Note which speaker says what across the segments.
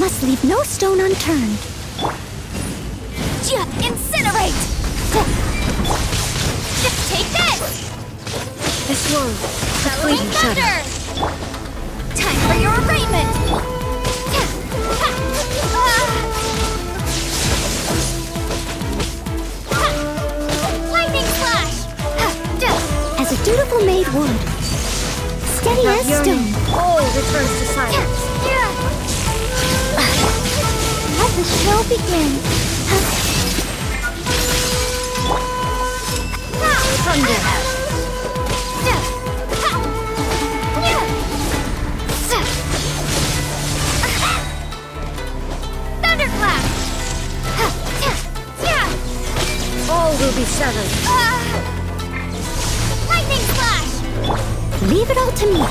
Speaker 1: must leave no stone unturned.
Speaker 2: Incinerate! Just take this!
Speaker 3: This one, the
Speaker 2: Bellowing
Speaker 3: fleeting
Speaker 2: thunder!
Speaker 3: shadow.
Speaker 2: Time for your arraignment! Lightning flash!
Speaker 1: As a dutiful maid would. Steady
Speaker 3: That
Speaker 1: as
Speaker 3: yearning,
Speaker 1: stone.
Speaker 3: all returns to silence.
Speaker 1: Let the show begin.
Speaker 3: Thunder.
Speaker 2: Thunderclap!
Speaker 3: All will be severed.
Speaker 2: Lightning flash!
Speaker 1: Leave it all to me.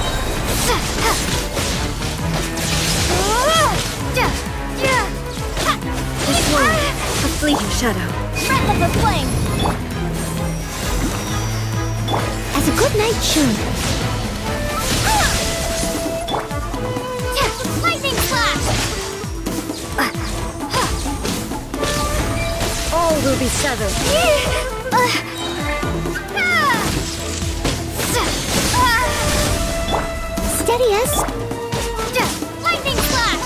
Speaker 3: This one, a fleeting shadow.
Speaker 2: Breath of the flame!
Speaker 1: As a good knight should.
Speaker 2: Lightning flash!
Speaker 3: All will be severed.
Speaker 1: Steady as...
Speaker 2: Lightning flash!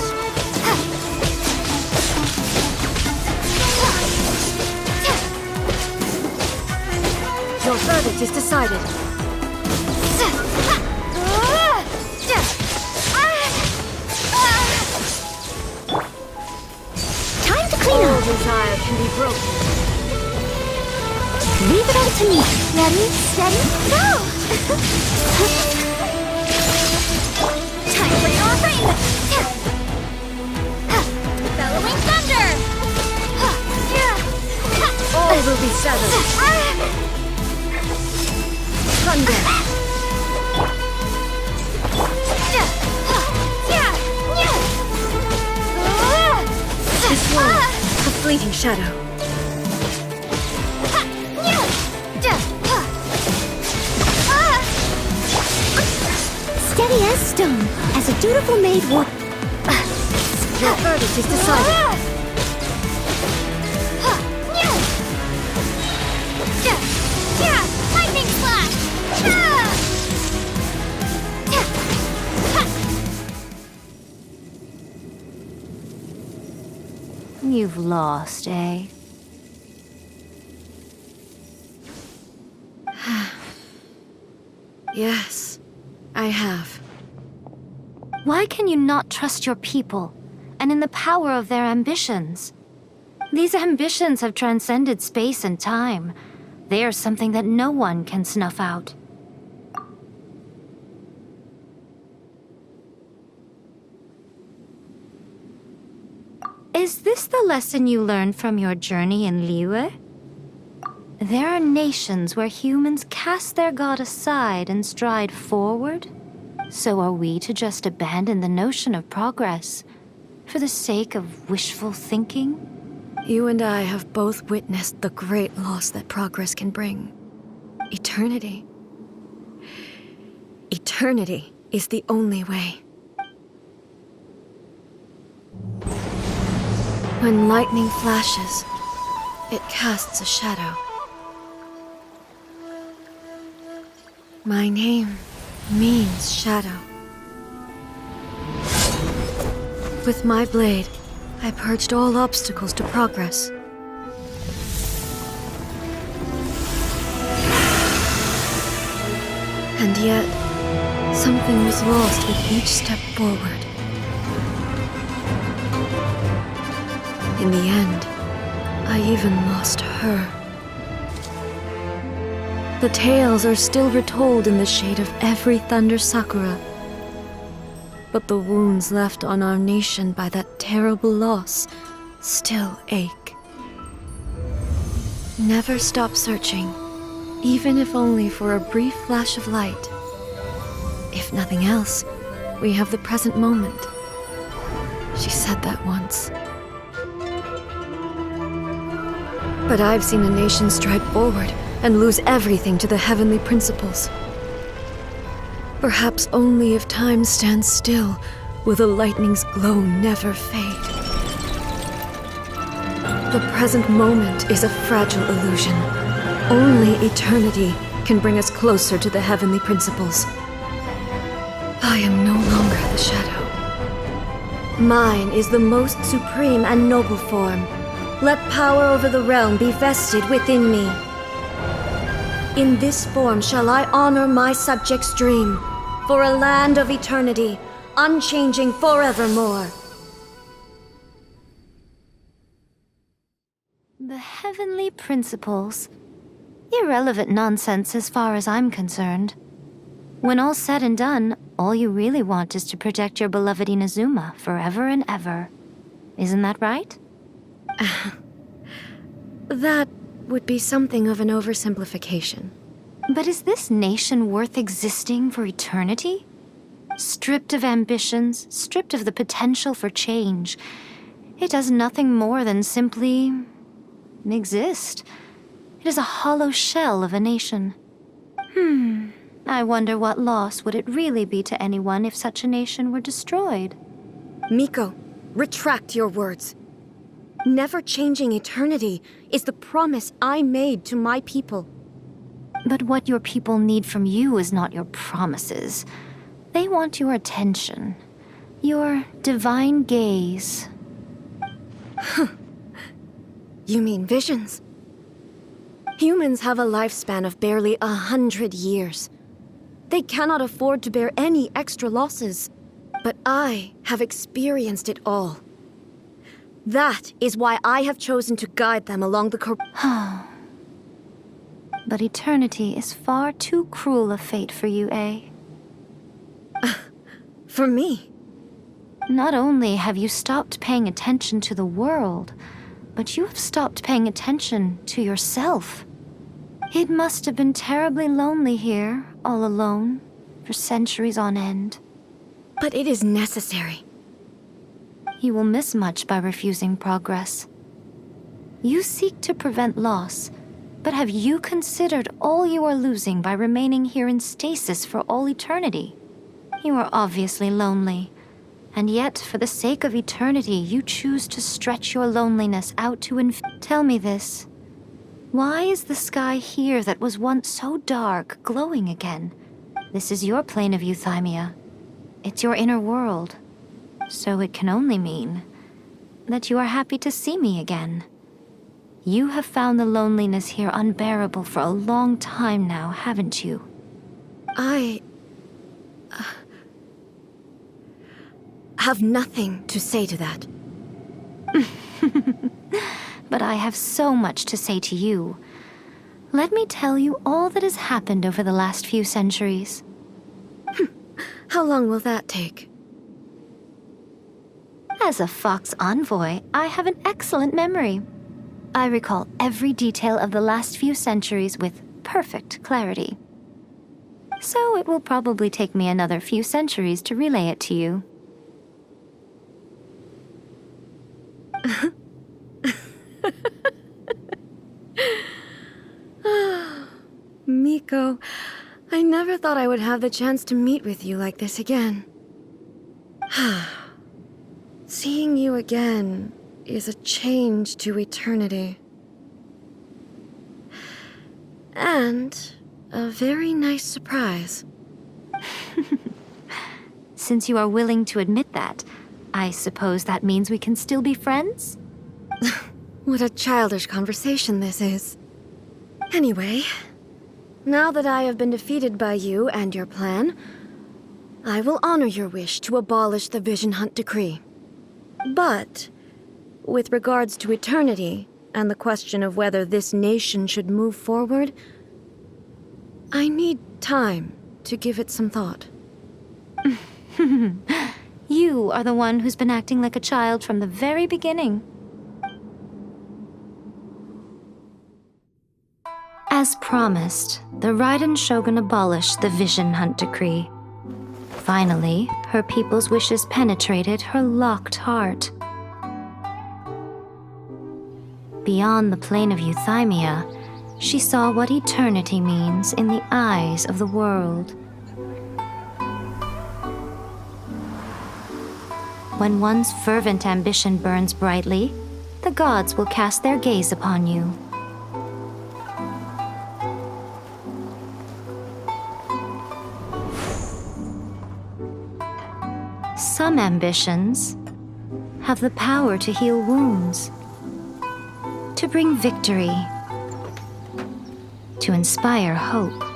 Speaker 3: Your verdict is decided.
Speaker 1: Time to clean
Speaker 3: All
Speaker 1: up.
Speaker 3: desire can be broken.
Speaker 1: Leave it all to me. Ready, steady, go!
Speaker 2: Time for your arraignment! Bellowing thunder!
Speaker 3: All will be severed. Thunder. This one, a fleeting shadow.
Speaker 1: Steady as stone. As a dutiful maid would.
Speaker 3: Your verdict is decided.
Speaker 2: Lightning flash!
Speaker 4: You've lost, eh?
Speaker 3: Yes, I have.
Speaker 4: Why can you not trust your people, and in the power of their ambitions? These ambitions have transcended space and time. They are something that no one can snuff out. Is this the lesson you learned from your journey in Liyue? There are nations where humans cast their god aside and stride forward. So are we to just abandon the notion of progress for the sake of wishful thinking?
Speaker 3: You and I have both witnessed the great loss that progress can bring. Eternity. Eternity is the only way. When lightning flashes, it casts a shadow. My name means shadow. With my blade, I purged all obstacles to progress. And yet, something was lost with each step forward. In the end, I even lost her. The tales are still retold in the shade of every Thunder Sakura. But the wounds left on our nation by that terrible loss still ache. Never stop searching, even if only for a brief flash of light. If nothing else, we have the present moment. She said that once. But I've seen a nation stride forward and lose everything to the heavenly principles. Perhaps only if time stands still will the lightning's glow never fade. The present moment is a fragile illusion. Only eternity can bring us closer to the heavenly principles. I am no longer the shadow. Mine is the most supreme and noble form. Let power over the realm be vested within me. In this form shall I honor my subjects' dream, for a land of eternity, unchanging forevermore.
Speaker 4: The heavenly principles. Irrelevant nonsense as far as I'm concerned. When all's said and done, all you really want is to protect your beloved Inazuma forever and ever. Isn't that right?
Speaker 3: That would be something of an oversimplification.
Speaker 4: But is this nation worth existing for eternity? Stripped of ambitions, stripped of the potential for change, it does nothing more than simply exist. It is a hollow shell of a nation. I wonder what loss would it really be to anyone if such a nation were destroyed?
Speaker 3: Miko, retract your words. Never changing eternity is the promise I made to my people.
Speaker 4: But what your people need from you is not your promises. They want your attention, your divine gaze.
Speaker 3: You mean visions? Humans have a lifespan of barely 100 years. They cannot afford to bear any extra losses. But I have experienced it all. That is why I have chosen to guide them along the
Speaker 4: But eternity is far too cruel a fate for you, eh?
Speaker 3: For me?
Speaker 4: Not only have you stopped paying attention to the world, but you have stopped paying attention to yourself. It must have been terribly lonely here, all alone, for centuries on end.
Speaker 3: But it is necessary.
Speaker 4: You will miss much by refusing progress. You seek to prevent loss, but have you considered all you are losing by remaining here in stasis for all eternity? You are obviously lonely, and yet for the sake of eternity you choose to stretch your loneliness out to Tell me this. Why is the sky here that was once so dark glowing again? This is your plane of euthymia. It's your inner world. So it can only mean that you are happy to see me again. You have found the loneliness here unbearable for a long time now, haven't you?
Speaker 3: I have nothing to say to that.
Speaker 4: But I have so much to say to you. Let me tell you all that has happened over the last few centuries.
Speaker 3: How long will that take?
Speaker 4: As a Fox envoy, I have an excellent memory. I recall every detail of the last few centuries with perfect clarity. So it will probably take me another few centuries to relay it to you.
Speaker 3: Miko, I never thought I would have the chance to meet with you like this again. Seeing you again is a change to eternity. And a very nice surprise.
Speaker 4: Since you are willing to admit that, I suppose that means we can still be friends?
Speaker 3: What a childish conversation this is. Anyway, now that I have been defeated by you and your plan, I will honor your wish to abolish the Vision Hunt Decree. But, with regards to eternity and the question of whether this nation should move forward, I need time to give it some thought.
Speaker 4: You are the one who's been acting like a child from the very beginning. As promised, the Raiden Shogun abolished the Vision Hunt Decree. Finally, her people's wishes penetrated her locked heart. Beyond the plane of euthymia, she saw what eternity means in the eyes of the world. When one's fervent ambition burns brightly, the gods will cast their gaze upon you. Some ambitions have the power to heal wounds, to bring victory, to inspire hope.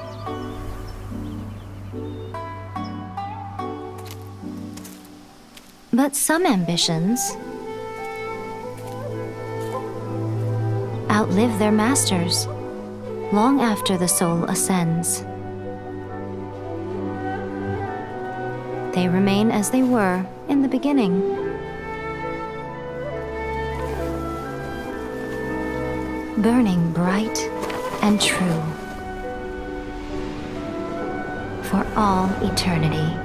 Speaker 4: But some ambitions outlive their masters long after the soul ascends. They remain as they were in the beginning. Burning bright and true for all eternity.